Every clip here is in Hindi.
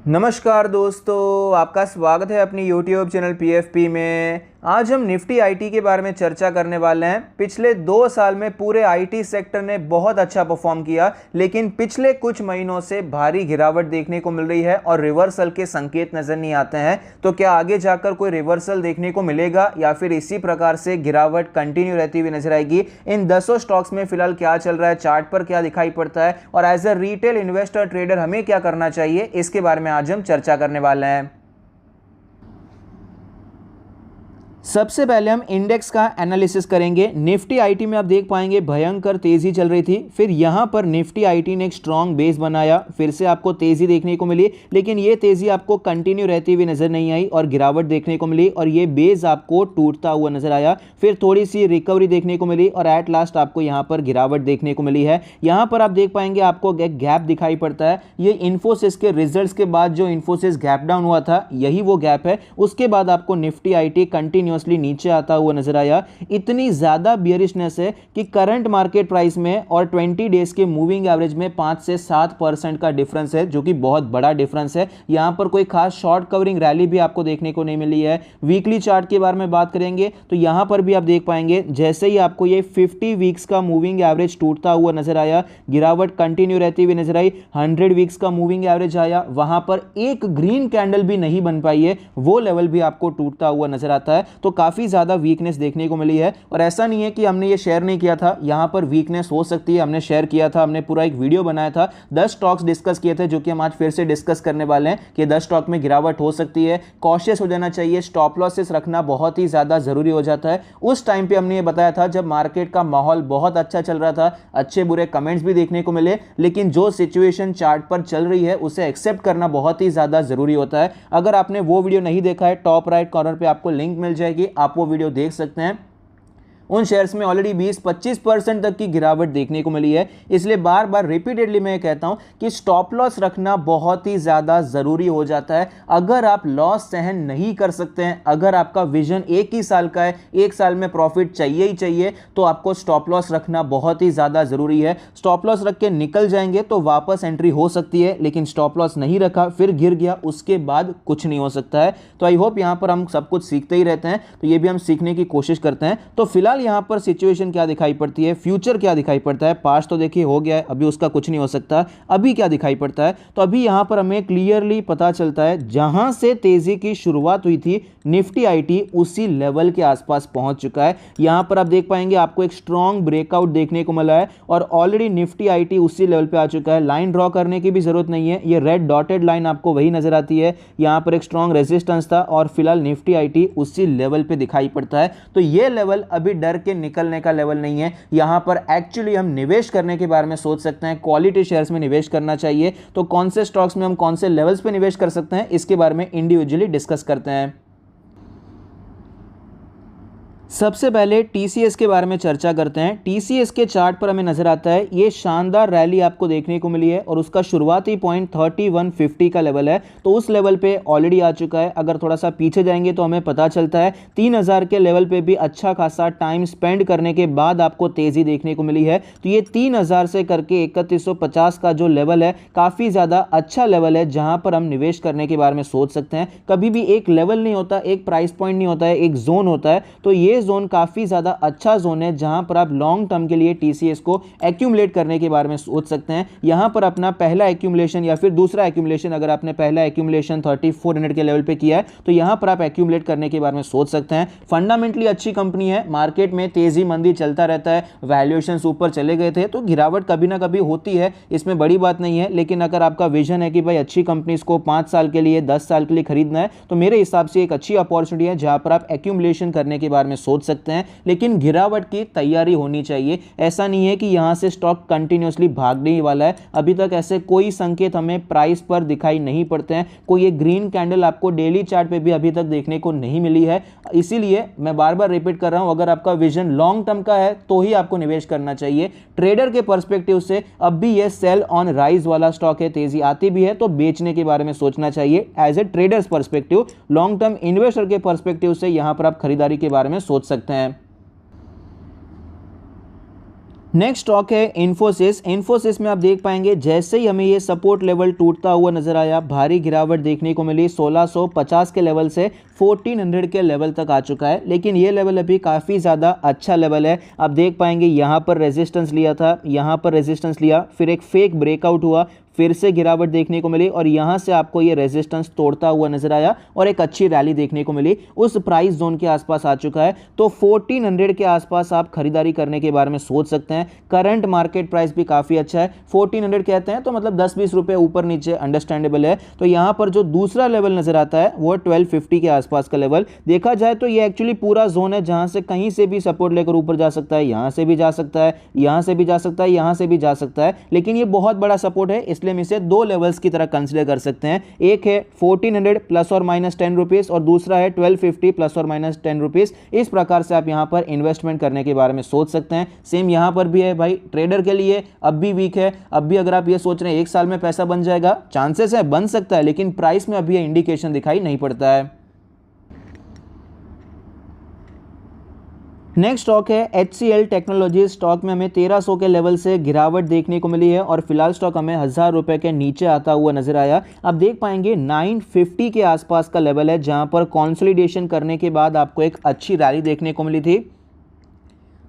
नमस्कार दोस्तों, आपका स्वागत है अपनी YouTube चैनल PFP में। आज हम निफ्टी आईटी के बारे में चर्चा करने वाले हैं। पिछले 2 साल में पूरे आईटी सेक्टर ने बहुत अच्छा परफॉर्म किया, लेकिन पिछले कुछ महीनों से भारी गिरावट देखने को मिल रही है और रिवर्सल के संकेत नजर नहीं आते हैं। तो क्या आगे जाकर कोई रिवर्सल देखने को मिलेगा या फिर इसी प्रकार से गिरावट कंटिन्यू रहती हुई नजर आएगी? इन 10 स्टॉक्स में फिलहाल क्या चल रहा है, चार्ट पर क्या दिखाई पड़ता है और as a retail investor trader हमें क्या करना चाहिए, इसके बारे में आज हम चर्चा करने वाले हैं। सबसे पहले हम इंडेक्स का एनालिसिस करेंगे। निफ्टी आईटी में आप देख पाएंगे भयंकर तेजी चल रही थी, फिर यहां पर निफ्टी आईटी ने एक स्ट्रॉन्ग बेस बनाया, फिर से आपको तेजी देखने को मिली, लेकिन ये तेजी आपको कंटिन्यू रहती हुई नजर नहीं आई और गिरावट देखने को मिली और ये बेस आपको टूटता हुआ नजर आया। फिर थोड़ी सी रिकवरी देखने को मिली और एट लास्ट आपको यहां पर गिरावट देखने को मिली है। यहां पर आप देख पाएंगे आपको एक गैप दिखाई पड़ता है। ये इन्फोसिस के रिजल्ट्स के बाद जो इन्फोसिस गैप डाउन हुआ था, यही वो गैप है। उसके बाद आपको निफ्टी आईटी कंटिन्यू नीचे आता हुआ नजर आया। इतनी ज्यादा बियरिशनेस है कि करंट मार्केट प्राइस में और 20 डेज के मूविंग एवरेज में 5 से 7% का डिफरेंस है, जो कि बहुत बड़ा डिफरेंस है। यहां पर कोई खास शॉर्ट कवरिंग रैली भी आपको देखने को नहीं मिली है। वीकली चार्ट के बारे में बात करेंगे तो यहां पर भी आप देख पाएंगे जैसे ही आपको ये 50 वीक्स का मूविंग एवरेज टूटता हुआ नजर आया, गिरावट कंटिन्यू रहती हुई नजर आई। 100 वीक्स का मूविंग एवरेज आया, वहां पर एक ग्रीन कैंडल भी नहीं बन पाई है, वो लेवल भी आपको टूटता हुआ नजर आता है। तो काफी ज्यादा वीकनेस देखने को मिली है और ऐसा नहीं है कि हमने ये शेयर नहीं किया था, यहां पर वीकनेस हो सकती है। हमने शेयर किया था, हमने पूरा एक वीडियो बनाया था, 10 स्टॉक्स डिस्कस किए थे, जो कि हम आज फिर से डिस्कस करने वाले हैं कि 10 स्टॉक में गिरावट हो सकती है, कॉशियस हो जाना चाहिए, स्टॉप लॉसेस रखना बहुत ही ज्यादा जरूरी हो जाता है। उस टाइम पे हमने ये बताया था जब मार्केट का माहौल बहुत अच्छा चल रहा था, अच्छे बुरे कमेंट्स भी देखने को मिले, लेकिन जो सिचुएशन चार्ट पर चल रही है उसे एक्सेप्ट करना बहुत ही ज्यादा जरूरी होता है। अगर आपने वो वीडियो नहीं देखा है, टॉप राइट कॉर्नर पे आपको लिंक मिल जाएगी, आप वो वीडियो देख सकते हैं। उन शेयर्स में ऑलरेडी 20-25% तक की गिरावट देखने को मिली है। इसलिए बार बार रिपीटेडली मैं कहता हूं कि स्टॉप लॉस रखना बहुत ही ज्यादा जरूरी हो जाता है। अगर आप लॉस सहन नहीं कर सकते हैं, अगर आपका विजन 1 ही साल का है, 1 साल में प्रॉफिट चाहिए ही चाहिए, तो आपको स्टॉप लॉस रखना बहुत ही ज्यादा जरूरी है। स्टॉप लॉस रख के निकल जाएंगे तो वापस एंट्री हो सकती है, लेकिन स्टॉप लॉस नहीं रखा, फिर गिर गया, उसके बाद कुछ नहीं हो सकता है। तो आई होप यहां पर हम सब कुछ सीखते ही रहते हैं, तो ये भी हम सीखने की कोशिश करते हैं। तो फिलहाल यहां पर सिचुएशन क्या दिखाई पड़ती है, फ्यूचर क्या दिखाई पड़ता है। पास्ट तो देखिए हो गया है, अभी उसका कुछ नहीं हो सकता। अभी क्या दिखाई पड़ता है, तो अभी यहां पर हमें क्लियरली पता चलता है जहां से तेजी की शुरुआत हुई थी निफ्टी आईटी उसी लेवल के आसपास पहुंच चुका है। यहां पर आप देख पाएंगे आपको एक स्ट्रॉन्ग ब्रेकआउट देखने को मिला है और ऑलरेडी निफ्टी आईटी उसी लेवल पे आ चुका है। लाइन ड्रॉ करने की भी जरूरत नहीं है, ये रेड डॉटेड लाइन आपको वही नजर आती है। यहां पर एक स्ट्रॉन्ग रेजिस्टेंस था और फिलहाल निफ्टी आईटी उसी लेवल पे दिखाई पड़ता है। तो ये लेवल अभी डर के निकलने का लेवल नहीं है। यहां पर एक्चुअली हम निवेश करने के बारे में सोच सकते हैं, क्वालिटी शेयर्स में निवेश करना चाहिए। तो कौन से स्टॉक्स में हम कौन से लेवल्स पे निवेश कर सकते हैं, इसके बारे में इंडिविजुअली डिस्कस करते हैं। सबसे पहले टीसीएस के बारे में चर्चा करते हैं। टीसीएस के चार्ट पर हमें नजर आता है ये शानदार रैली आपको देखने को मिली है और उसका शुरुआती पॉइंट 3150 का लेवल है, तो उस लेवल पे ऑलरेडी आ चुका है। अगर थोड़ा सा पीछे जाएंगे तो हमें पता चलता है 3000 के लेवल पे भी अच्छा खासा टाइम स्पेंड करने के बाद आपको तेजी देखने को मिली है। तो ये 3000 से करके 3150 का जो लेवल है काफी ज्यादा अच्छा लेवल है, जहां पर हम निवेश करने के बारे में सोच सकते हैं। कभी भी एक लेवल नहीं होता, एक प्राइस पॉइंट नहीं होता है, एक जोन होता है। तो ये जोन काफी ज्यादा अच्छा जोन है जहां पर आप लॉन्ग टर्म के लिए टीसीएस को एक्यूमुलेट करने के बारे में सोच सकते हैं। यहां पर अपना पहला एक्यूमुलेशन या फिर दूसरा एक्यूमुलेशन, अगर आपने पहला एक्यूमुलेशन 3400 के लेवल पे किया है तो यहां पर आप एक्यूमुलेट करने के बारे में सोच सकते हैं। फंडामेंटली अच्छी कंपनी है, मार्केट में तेजी मंदी चलता रहता है, वैल्यूएशन ऊपर चले गए थे तो गिरावट कभी ना कभी होती है, इसमें बड़ी बात नहीं है। लेकिन अगर आपका विजन है कि भाई अच्छी कंपनीज को 5 साल के लिए 10 साल के लिए खरीदना है, तो मेरे हिसाब से एक अच्छी अपॉर्चुनिटी है जहां पर आप एक्यूमुलेशन करने के बारे में सोच सकते हैं। लेकिन गिरावट की तैयारी होनी चाहिए। ऐसा नहीं है कि यहां से स्टॉक कंटिन्यूअसली भागने ही वाला है। अभी तक ऐसे कोई संकेत हमें प्राइस पर दिखाई नहीं पड़ते हैं। कोई एक ग्रीन कैंडल आपको डेली चार्ट पे भी अभी तक देखने को नहीं मिली है। इसीलिए मैं बार बार रिपीट कर रहा हूं, अगर आपका विजन लॉन्ग टर्म का है तो ही आपको निवेश करना चाहिए। ट्रेडर के पर्सपेक्टिव से अब भी यह सेल ऑन राइज वाला स्टॉक है, तेजी आती भी है तो बेचने के बारे में सोचना चाहिए as a trader's perspective. Long term investor के पर्सपेक्टिव से यहां पर आप खरीदारी के बारे में सोच सकते हैं। नेक्स्ट स्टॉक है इन्फोसिस। इन्फोसिस में आप देख पाएंगे जैसे ही हमें ये सपोर्ट लेवल टूटता हुआ नजर आया, भारी गिरावट देखने को मिली। 1650 के लेवल से 1400 के लेवल तक आ चुका है, लेकिन ये लेवल अभी काफ़ी ज़्यादा अच्छा लेवल है। आप देख पाएंगे यहाँ पर रेजिस्टेंस लिया था, यहाँ पर रेजिस्टेंस लिया, फिर एक फेक ब्रेकआउट हुआ, फिर से गिरावट देखने को मिली और यहाँ से आपको ये रेजिस्टेंस तोड़ता हुआ नजर आया और एक अच्छी रैली देखने को मिली, उस प्राइस जोन के आसपास आ चुका है। तो 1400 के आसपास आप खरीदारी करने के बारे में सोच सकते हैं। करंट मार्केट प्राइस भी काफ़ी अच्छा है, 1400 कहते हैं तो मतलब 10-20 रुपये ऊपर नीचे अंडरस्टैंडेबल है। तो यहाँ पर जो दूसरा लेवल नजर आता है वो 1250 के आसपास का लेवल। देखा जाए तो ये एक्चुअली पूरा जोन है जहाँ से कहीं से भी सपोर्ट लेकर ऊपर जा सकता है, यहाँ से भी जा सकता है, यहाँ से भी जा सकता है, यहाँ से भी जा सकता है, लेकिन ये बहुत बड़ा सपोर्ट है, इसलिए हम इसे दो लेवल्स की तरह कंसीडर कर सकते हैं। एक है 1400 प्लस और माइनस 10 रुपीज और दूसरा है 1250 प्लस और माइनस 10 रुपीज। इस प्रकार से आप यहां पर इन्वेस्टमेंट करने के बारे में सोच सकते हैं। सेम यहां पर भी है भाई, ट्रेडर के लिए अब भी वीक है। अब भी अगर आप ये सोच रहे हैं एक साल में पैसा बन जाएगा, चांसेस है बन सकता है, लेकिन प्राइस में अभी इंडिकेशन दिखाई नहीं पड़ता है। नेक्स्ट स्टॉक है HCL टेक्नोलॉजी। स्टॉक में हमें 1300 के लेवल से गिरावट देखने को मिली है और फिलहाल स्टॉक हमें 1000 रुपए के नीचे आता हुआ नजर आया। आप देख पाएंगे 950 के आसपास का लेवल है जहां पर कंसोलिडेशन करने के बाद आपको एक अच्छी रैली देखने को मिली थी।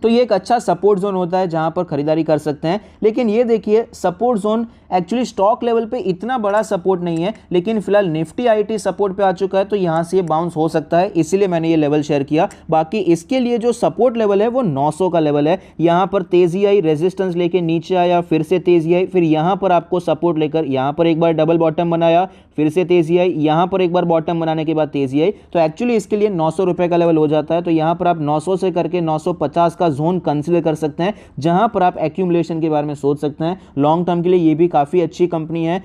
तो ये एक अच्छा सपोर्ट जोन होता है जहां पर खरीदारी कर सकते हैं। लेकिन ये देखिए support zone actually stock level पे इतना बड़ा सपोर्ट नहीं है, लेकिन फिलहाल निफ्टी आईटी सपोर्ट पे आ चुका है, तो यहां से ये बाउंस हो सकता है, इसीलिए मैंने ये लेवल शेयर किया। बाकी इसके लिए जो सपोर्ट लेवल है वो 900 का लेवल है। यहां पर तेजी आई, रेजिस्टेंस लेके नीचे आया, फिर से तेजी आई, फिर यहां पर आपको सपोर्ट लेकर यहां पर एक बार डबल बॉटम बनाया, फिर से तेजी आई, यहां पर एक बार बॉटम बनाने के बाद तेजी आई। तो एक्चुअली इसके लिए 900 रुपए का लेवल हो जाता है। तो यहां पर आप 900 से करके 950 का जोन कंसीडर कर सकते हैं, जहां पर आप एक्यूमुलेशन के बारे में सोच सकते हैं। लॉन्ग टर्म के लिए ये भी काफी अच्छी कंपनी है,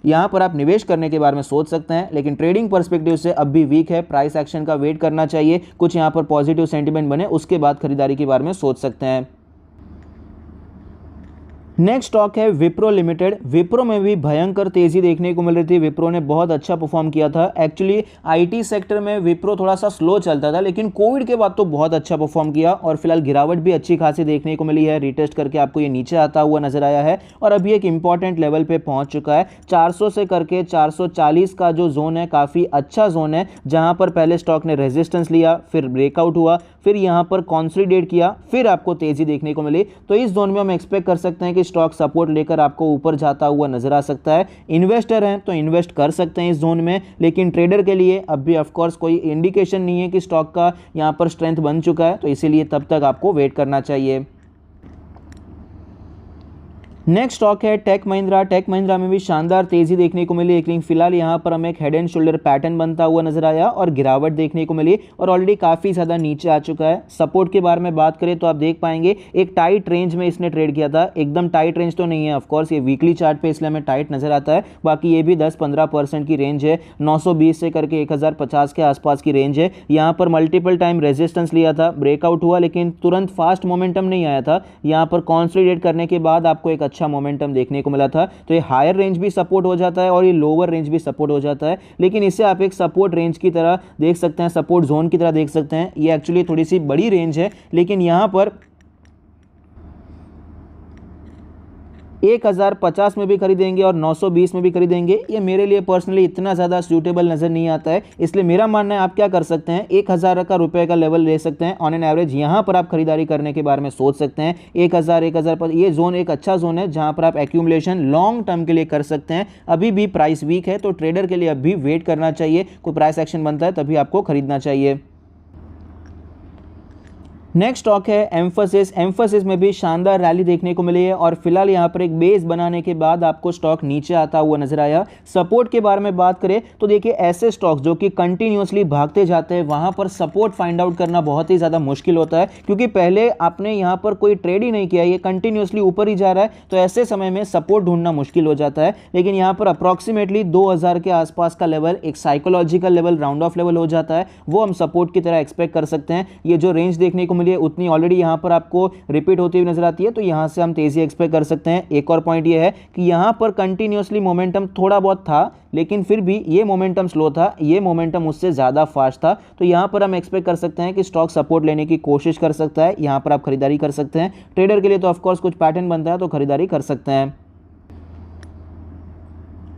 यहां पर आप निवेश करने के बारे में सोच सकते हैं। लेकिन ट्रेडिंग पर्सपेक्टिव से अब भी वीक है, प्राइस एक्शन का वेट करना चाहिए, कुछ यहां पर पॉजिटिव सेंटीमेंट बने उसके बाद खरीदारी के बारे में सोच सकते हैं। नेक्स्ट स्टॉक है विप्रो लिमिटेड। विप्रो में भी भयंकर तेजी देखने को मिल रही थी, विप्रो ने बहुत अच्छा परफॉर्म किया था। एक्चुअली आईटी सेक्टर में विप्रो थोड़ा सा स्लो चलता था, लेकिन कोविड के बाद तो बहुत अच्छा परफॉर्म किया और फिलहाल गिरावट भी अच्छी खासी देखने को मिली है। रिटेस्ट करके आपको ये नीचे आता हुआ नजर आया है और अभी एक इंपॉर्टेंट लेवल पे पहुंच चुका है। 400 से करके 440 का जो जोन है काफी अच्छा जोन है, जहां पर पहले स्टॉक ने रेजिस्टेंस लिया, फिर ब्रेकआउट हुआ, फिर यहां पर कंसोलिडेट किया, फिर आपको तेजी देखने को मिली। तो इस जोन में हम एक्सपेक्ट कर सकते हैं कि स्टॉक सपोर्ट लेकर आपको ऊपर जाता हुआ नजर आ सकता है। इन्वेस्टर हैं तो इन्वेस्ट कर सकते हैं इस जोन में, लेकिन ट्रेडर के लिए अब भी ऑफकोर्स कोई इंडिकेशन नहीं है कि स्टॉक का यहां पर स्ट्रेंथ बन चुका है, तो इसीलिए तब तक आपको वेट करना चाहिए। नेक्स्ट स्टॉक है टेक महिंद्रा। टेक महिंद्रा में भी शानदार तेजी देखने को मिली, लेकिन फिलहाल यहां पर हमें एक हेड एंड शोल्डर पैटर्न बनता हुआ नजर आया और गिरावट देखने को मिली और ऑलरेडी काफी ज्यादा नीचे आ चुका है। सपोर्ट के बारे में बात करें तो आप देख पाएंगे एक टाइट रेंज में इसने ट्रेड किया था। एकदम टाइट रेंज तो नहीं है ऑफकोर्स, ये वीकली चार्ट पे इसलिए हमें टाइट नजर आता है, बाकी ये भी 10-15% की रेंज है। 920 से करके 1050 के आसपास की रेंज है। यहाँ पर मल्टीपल टाइम रेजिस्टेंस लिया था, ब्रेकआउट हुआ, लेकिन तुरंत फास्ट मोमेंटम नहीं आया था। यहाँ पर कॉन्सोलिडेट करने के बाद आपको एक अच्छा मोमेंटम देखने को मिला था। तो ये हायर रेंज भी सपोर्ट हो जाता है और ये लोअर रेंज भी सपोर्ट हो जाता है, लेकिन इसे आप एक सपोर्ट रेंज की तरह देख सकते हैं, सपोर्ट जोन की तरह देख सकते हैं। ये एक्चुअली थोड़ी सी बड़ी रेंज है, लेकिन यहां पर 1050 में भी खरीदेंगे और 920 में भी खरीदेंगे, ये मेरे लिए पर्सनली इतना ज़्यादा सूटेबल नज़र नहीं आता है। इसलिए मेरा मानना है आप क्या कर सकते हैं, 1000 का रुपए का लेवल ले सकते हैं ऑन एन एवरेज। यहाँ पर आप खरीदारी करने के बारे में सोच सकते हैं। 1000 पर ये जोन एक अच्छा जोन है जहाँ पर आप एक्यूमुलेशन लॉन्ग टर्म के लिए कर सकते हैं। अभी भी प्राइस वीक है, तो ट्रेडर के लिए अभी वेट करना चाहिए, कोई प्राइस एक्शन बनता है तभी आपको खरीदना चाहिए। नेक्स्ट स्टॉक है एम्फोसिस। एम्फोसिस में भी शानदार रैली देखने को मिली है और फिलहाल यहां पर एक बेस बनाने के बाद आपको स्टॉक नीचे आता हुआ नजर आया। सपोर्ट के बारे में बात करें तो देखिए ऐसे स्टॉक्स जो कि कंटिन्यूअसली भागते जाते हैं वहां पर सपोर्ट फाइंड आउट करना बहुत ही ज़्यादा मुश्किल होता है, क्योंकि पहले आपने यहां पर कोई ट्रेड ही नहीं किया, ये कंटिन्यूअसली ऊपर ही जा रहा है, तो ऐसे समय में सपोर्ट ढूंढना मुश्किल हो जाता है। लेकिन यहाँ पर अप्रॉक्सीमेटली 2000 के आसपास का लेवल एक psychological level, round of level हो जाता है, वो हम सपोर्ट की तरह एक्सपेक्ट कर सकते हैं। ये जो रेंज देखने को मिली है उतनी ऑलरेडी यहाँ पर आपको रिपीट होती हुई नजर आती है, तो यहाँ से हम तेजी एक्सपेक्ट कर सकते हैं। एक और पॉइंट ये है कि यहाँ पर कंटिन्यूसली मोमेंटम थोड़ा बहुत था, लेकिन फिर भी ये मोमेंटम स्लो था, ये मोमेंटम उससे ज़्यादा फास्ट था, तो यहाँ पर हम एक्सपेक्ट कर सकते हैं कि स्टॉक सपोर्ट लेने की कोशिश कर सकता है। यहाँ पर आप खरीदारी कर सकते हैं। ट्रेडर के लिए तो ऑफकोर्स कुछ पैटर्न बनता है तो खरीदारी कर सकते हैं।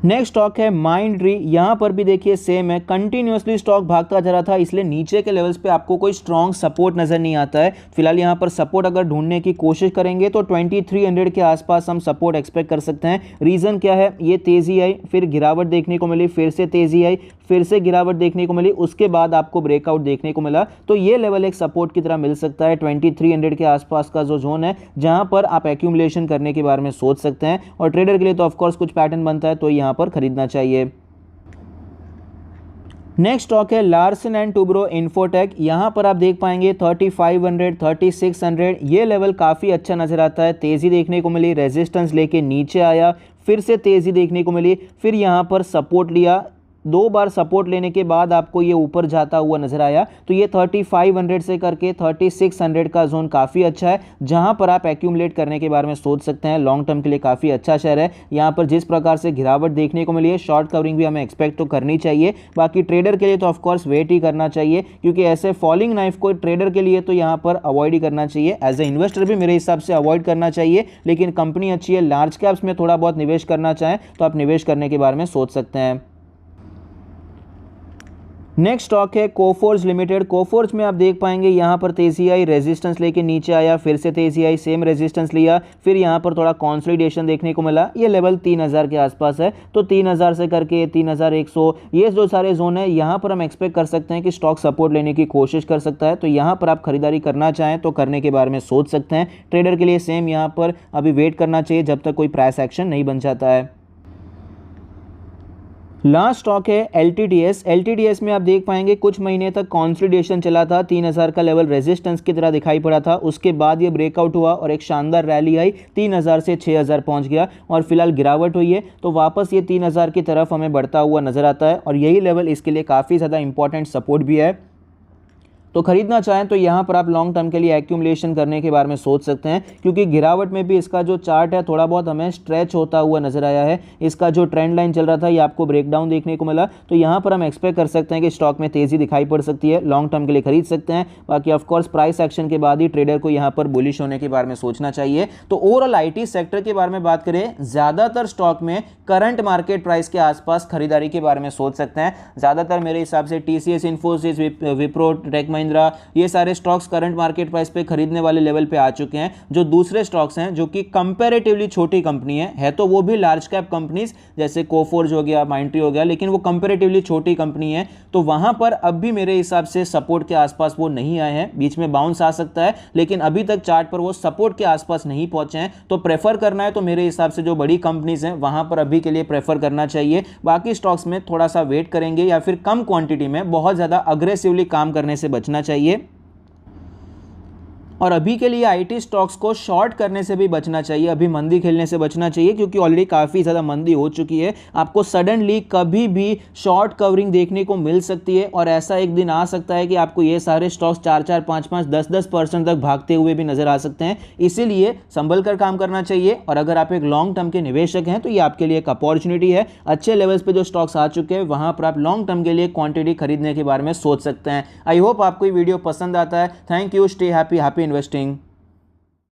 नेक्स्ट स्टॉक है माइंडट्री। यहां पर भी देखिए सेम है, कंटिन्यूअसली स्टॉक भागता जा रहा था, इसलिए नीचे के लेवल्स पे आपको कोई स्ट्रॉन्ग सपोर्ट नजर नहीं आता है। फिलहाल यहां पर सपोर्ट अगर ढूंढने की कोशिश करेंगे तो 2300 के आसपास हम सपोर्ट एक्सपेक्ट कर सकते हैं। रीजन क्या है, ये तेजी आई, फिर गिरावट देखने को मिली, फिर से तेजी आई, फिर से गिरावट देखने को मिली, उसके बाद आपको ब्रेकआउट देखने को मिला, तो ये लेवल एक सपोर्ट की तरह मिल सकता है। 2300 के आसपास का जो जोन है जहां पर आप एक्यूमुलेशन करने के बारे में सोच सकते हैं, और ट्रेडर के लिए तो ऑफकोर्स कुछ पैटर्न बनता है तो यहां पर खरीदना चाहिए। नेक्स्ट स्टॉक है लार्सन एंड टुब्रो इन्फोटेक। यहां पर आप देख पाएंगे 3500 3600 ये लेवल काफ़ी अच्छा नजर आता है। तेज़ी देखने को मिली, रेजिस्टेंस लेके नीचे आया, फिर से तेज़ी देखने को मिली, फिर यहां पर सपोर्ट लिया, 2 बार सपोर्ट लेने के बाद आपको ये ऊपर जाता हुआ नजर आया, तो ये 3500 से करके 3600 का जोन काफ़ी अच्छा है, जहां पर आप एक्यूमुलेट करने के बारे में सोच सकते हैं। लॉन्ग टर्म के लिए काफ़ी अच्छा शेयर है। यहां पर जिस प्रकार से गिरावट देखने को मिली है, शॉर्ट कवरिंग भी हमें एक्सपेक्ट तो करनी चाहिए। बाकी ट्रेडर के लिए तो ऑफकोर्स वेट ही करना चाहिए, क्योंकि ऐसे फॉलिंग नाइफ को ट्रेडर के लिए तो यहाँ पर अवॉइड ही करना चाहिए। एज ए इन्वेस्टर भी मेरे हिसाब से अवॉइड करना चाहिए, लेकिन कंपनी अच्छी है, लार्ज कैप्स में थोड़ा बहुत निवेश करना चाहें तो आप निवेश करने के बारे में सोच सकते हैं। नेक्स्ट स्टॉक है कोफोर्ज लिमिटेड। कोफोर्ज में आप देख पाएंगे यहाँ पर तेजी आई, रेजिस्टेंस लेके नीचे आया, फिर से तेजी आई, सेम रेजिस्टेंस लिया, फिर यहाँ पर थोड़ा कंसोलिडेशन देखने को मिला। ये लेवल 3000 के आसपास है, तो 3000 से करके 3100 ये जो सारे जोन है यहाँ पर हम एक्सपेक्ट कर सकते हैं कि स्टॉक सपोर्ट लेने की कोशिश कर सकता है, तो यहाँ पर आप खरीदारी करना चाहें तो करने के बारे में सोच सकते हैं। ट्रेडर के लिए सेम यहाँ पर अभी वेट करना चाहिए जब तक कोई प्राइस एक्शन नहीं बन जाता है। लास्ट स्टॉक है LTTS। LTTS में आप देख पाएंगे कुछ महीने तक कंसोलिडेशन चला था, 3000 का लेवल रेजिस्टेंस की तरह दिखाई पड़ा था, उसके बाद ये ब्रेकआउट हुआ और एक शानदार रैली आई, 3000 से 6000 पहुंच गया और फिलहाल गिरावट हुई है, तो वापस ये 3000 की तरफ हमें बढ़ता हुआ नजर आता है, और यही लेवल इसके लिए काफ़ी ज़्यादा इंपॉर्टेंट सपोर्ट भी है। तो खरीदना चाहें तो यहाँ पर आप लॉन्ग टर्म के लिए एक्यूमुलेशन करने के बारे में सोच सकते हैं, क्योंकि गिरावट में भी इसका जो चार्ट है थोड़ा बहुत हमें स्ट्रेच होता हुआ नजर आया है। इसका जो ट्रेंड लाइन चल रहा था ये आपको ब्रेकडाउन देखने को मिला, तो यहाँ पर हम एक्सपेक्ट कर सकते हैं कि स्टॉक में तेजी दिखाई पड़ सकती है। लॉन्ग टर्म के लिए खरीद सकते हैं। बाकी ऑफकोर्स प्राइस एक्शन के बाद ही ट्रेडर को यहाँ पर बुलिश होने के बारे में सोचना चाहिए। तो ओवरऑल IT सेक्टर के बारे में बात करें, ज़्यादातर स्टॉक में करंट मार्केट प्राइस के आसपास खरीदारी के बारे में सोच सकते हैं। ज़्यादातर मेरे हिसाब से TCS, इन्फोसिस, विप्रो, टेक महिंद्रा, ये सारे स्टॉक्स करंट मार्केट प्राइस पे खरीदने वाले लेवल पे आ चुके हैं। जो दूसरे स्टॉक्स हैं जो कि कंपैरेटिवली छोटी कंपनी है तो वो भी लार्ज कैप कंपनीज जैसे कोफोर्ज हो गया, माइंडट्री हो गया, लेकिन वो कंपैरेटिवली छोटी कंपनी है, तो वहां पर अब भी मेरे हिसाब से सपोर्ट के आसपास वो नहीं आए हैं। बीच में बाउंस आ सकता है, लेकिन अभी तक चार्ट पर वो सपोर्ट के आसपास नहीं पहुंचे हैं। तो प्रेफर करना है तो मेरे हिसाब से जो बड़ी कंपनीज हैं वहां पर अभी के लिए प्रेफर करना चाहिए। बाकी स्टॉक्स में थोड़ा सा वेट करेंगे या फिर कम क्वांटिटी में बहुत ज्यादा अग्रेसिवली काम करने से बचना चाहिए। और अभी के लिए IT स्टॉक्स को शॉर्ट करने से भी बचना चाहिए, अभी मंदी खेलने से बचना चाहिए, क्योंकि ऑलरेडी काफ़ी ज़्यादा मंदी हो चुकी है। आपको सडनली कभी भी शॉर्ट कवरिंग देखने को मिल सकती है, और ऐसा एक दिन आ सकता है कि आपको ये सारे स्टॉक्स 4-4, 5-5, 10-10% तक भागते हुए भी नजर आ सकते हैं। इसीलिए संभल कर काम करना चाहिए, और अगर आप एक लॉन्ग टर्म के निवेशक हैं तो ये आपके लिए एक अपॉर्चुनिटी है। अच्छे लेवल्स पे जो स्टॉक्स आ चुके हैं वहां पर आप लॉन्ग टर्म के लिए क्वांटिटी खरीदने के बारे में सोच सकते हैं। आई होप आपको ये वीडियो पसंद आता है। Thank you, stay happy, happy investing.